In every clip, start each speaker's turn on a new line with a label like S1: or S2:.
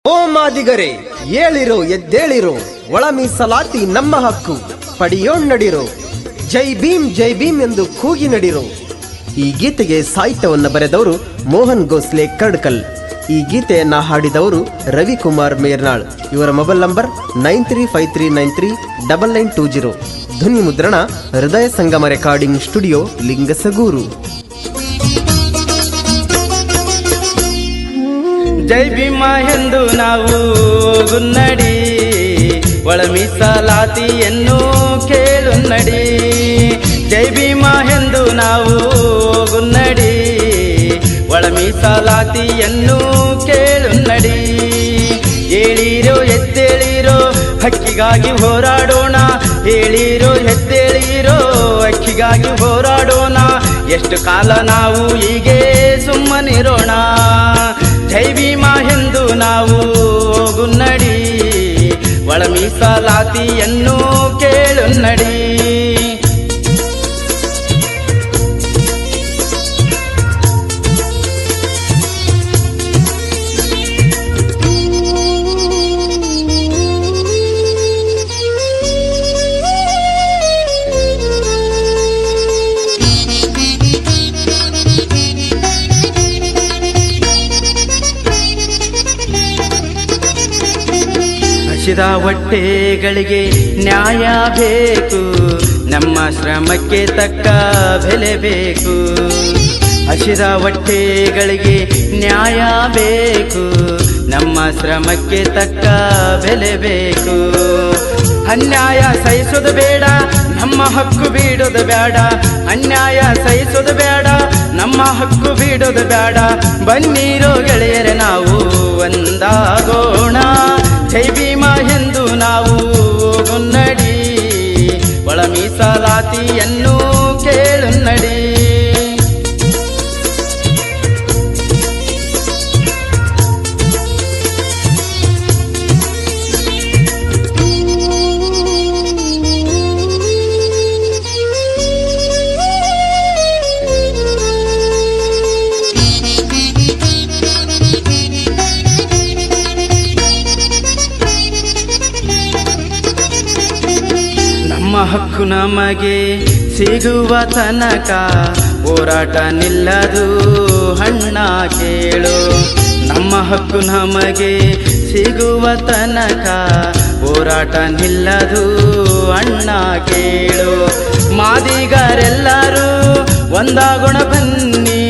S1: ಓ ಮಾದಿಗರೇ, ಏಳಿರೋ ಎದ್ದೇಳಿರೋ, ಒಳ ಮೀಸಲಾತಿ ನಮ್ಮ ಹಕ್ಕು ಪಡೆಯೋಣಡಿರೋ, ಜೈ ಭೀಮ್ ಎಂದು ಕೂಗಿ ನಡಿರೋ. ಈ ಗೀತೆಗೆ ಸಾಹಿತ್ಯವನ್ನು ಬರೆದವರು ಮೋಹನ್ ಗೋಸ್ಲೆ ಕರ್ಡ್ಕಲ್. ಈ ಗೀತೆಯನ್ನ ಹಾಡಿದವರು ರವಿಕುಮಾರ್ ಮೇರ್ನಾಳ್. ಇವರ ಮೊಬೈಲ್ ನಂಬರ್ 9353939920. ಧ್ವನಿ ಮುದ್ರಣ ಹೃದಯ ಸಂಗಮ ರೆಕಾರ್ಡಿಂಗ್ ಸ್ಟುಡಿಯೋ, ಲಿಂಗಸಗೂರು.
S2: ಜೈ ಭೀಮ ಎಂದು ನಾವು ಗುನ್ನಡಿ, ಒಳ ಮೀಸಲಾತಿಯನ್ನು ಕೇಳುನ್ನಡಿ. ಜೈ ಭೀಮ ಎಂದು ನಾವು ಗುನ್ನಡಿ, ಒಳ ಮೀಸಲಾತಿಯನ್ನು ಕೇಳುನ್ನಡಿ. ಏಳಿರೋ ಎದ್ದೇಳಿರೋ, ಹಕ್ಕಿಗಾಗಿ ಹೋರಾಡೋಣ. ಏಳಿರೋ ಎದ್ದೇಳಿರೋ, ಹಕ್ಕಿಗಾಗಿ ಹೋರಾಡೋಣ. ಎಷ್ಟು ಕಾಲ ನಾವು ಹೀಗೆ ಸುಮ್ಮನಿರೋಣ. ಜೈ ಭೀಮ ಎಂದು ನಾವು ಗುನ್ನಡಿ, ಒಳ ಮೀಸಲಾತಿಯನ್ನು ಕೇಳುನ್ನಡಿ. ಹಸಿದ ಹೊಟ್ಟೆಗಳಿಗೆ ನ್ಯಾಯ ಬೇಕು, ನಮ್ಮ ಶ್ರಮಕ್ಕೆ ತಕ್ಕ ಬೆಲೆ ಬೇಕು. ಹಸಿದ ಹೊಟ್ಟೆಗಳಿಗೆ ನ್ಯಾಯ ಬೇಕು, ನಮ್ಮ ಶ್ರಮಕ್ಕೆ ತಕ್ಕ ಬೆಲೆ ಬೇಕು. ಅನ್ಯಾಯ ಸಹಿಸೋದು ಬೇಡ, ನಮ್ಮ ಹಕ್ಕು ಬಿಡೋದು ಬೇಡ. ಅನ್ಯಾಯ ಸಹಿಸೋದು ಬೇಡ, ನಮ್ಮ ಹಕ್ಕು ಬಿಡೋದು ಬೇಡ. ಬನ್ನಿರೋ ಗೆಳೆಯರೆ ನಾವು ಒಂದಾಗೋಣ. ಜೈ ಭೀಮ ಎಂದು ನಾವು ಗುನ್ನಡಿ, ಒಳ ಮೀಸಲಾತಿಯನ್ನು ಕೇಳುನ್ನಡಿ. ನಮ್ಮ ಹಕ್ಕು ನಮಗೆ ಸಿಗುವ ತನಕ ಹೋರಾಟ ನಿಲ್ಲದು ಅಣ್ಣ ಕೇಳು. ನಮ್ಮ ಹಕ್ಕು ನಮಗೆ ಸಿಗುವ ತನಕ ಹೋರಾಟ ನಿಲ್ಲದು ಅಣ್ಣ ಕೇಳು. ಮಾದಿಗರೆಲ್ಲರೂ ಒಂದಾಗೋಣ ಬನ್ನಿ,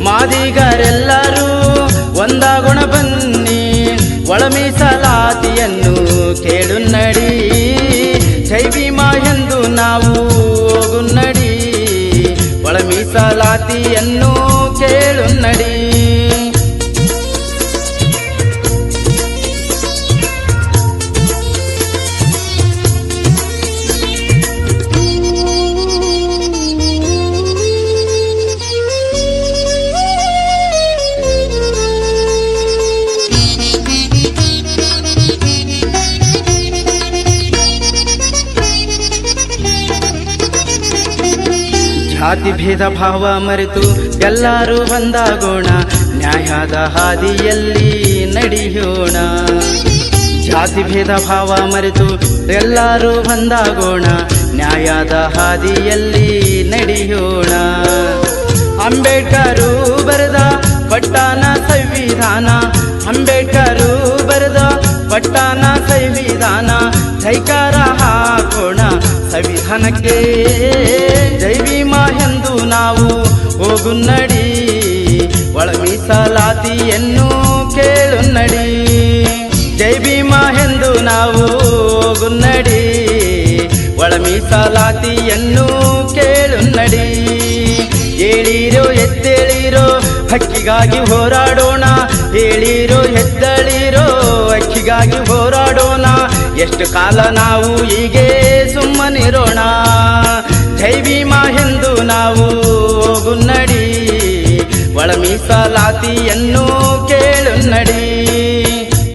S2: ಮಾದಿಗರೆಲ್ಲರೂ ಒಂದಾಗೋಣ ಬನ್ನಿ. ಒಳ ಮೀಸಲಾತಿಯನ್ನು ಕೇಳುನ್ನಡಿ, ಜೈ ಭೀಮ ಎಂದು ನಾವು ಗುನ್ನಡಿ, ಒಳ ಮೀಸಲಾತಿಯನ್ನು ಕೇಳುನ್ನಡಿ. ಜಾತಿ ಭೇದ ಭಾವ ಮರೆತು ಎಲ್ಲರೂ ಒಂದಾಗೋಣ, ನ್ಯಾಯದ ಹಾದಿಯಲ್ಲಿ ನಡೆಯೋಣ. ಜಾತಿ ಭೇದ ಭಾವ ಮರೆತು ಎಲ್ಲರೂ ಒಂದಾಗೋಣ, ನ್ಯಾಯದ ಹಾದಿಯಲ್ಲಿ ನಡೆಯೋಣ. ಅಂಬೇಡ್ಕರು ಬರೆದ ಪಟ್ಟಣ ಸಂವಿಧಾನ, ಅಂಬೇಡ್ಕರು ಬರೆದ ಪಟ್ಟಣ ಸಂವಿಧಾನ. ಜೈಕಾರ ಹಾಕೋಣ ಸಂವಿಧಾನಕ್ಕೆ. ಜೈ ಭೀಮ ಎಂದು ನಾವು ಹೋಗುನ್ನಡಿ, ಒಳ ಮೀಸಲಾತಿಯನ್ನು ಕೇಳುನ್ನಡಿ. ಜೈ ಭೀಮ ಎಂದು ನಾವು ಹೋಗುನ್ನಡಿ, ಒಳ ಮೀಸಲಾತಿಯನ್ನು ಕೇಳುನ್ನಡಿ. ಏಳಿರೋ ಎದ್ದೇಳಿರೋ, ಹಕ್ಕಿಗಾಗಿ ಹೋರಾಡೋಣ. ಏಳಿರೋ ಎದ್ದೇಳಿರೋ, ಹಕ್ಕಿಗಾಗಿ ಹೋರಾಡೋಣ. ಎಷ್ಟು ಕಾಲ ನಾವು ಹೀಗೆ ಸುಮ್ಮನಿರೋಣ. ಜೈ ಭೀಮ ಎಂದು ನಾವು ಗುನ್ನಡಿ, ಒಳ ಮೀಸಲಾತಿಯನ್ನು ಕೇಳುನ್ನಡಿ.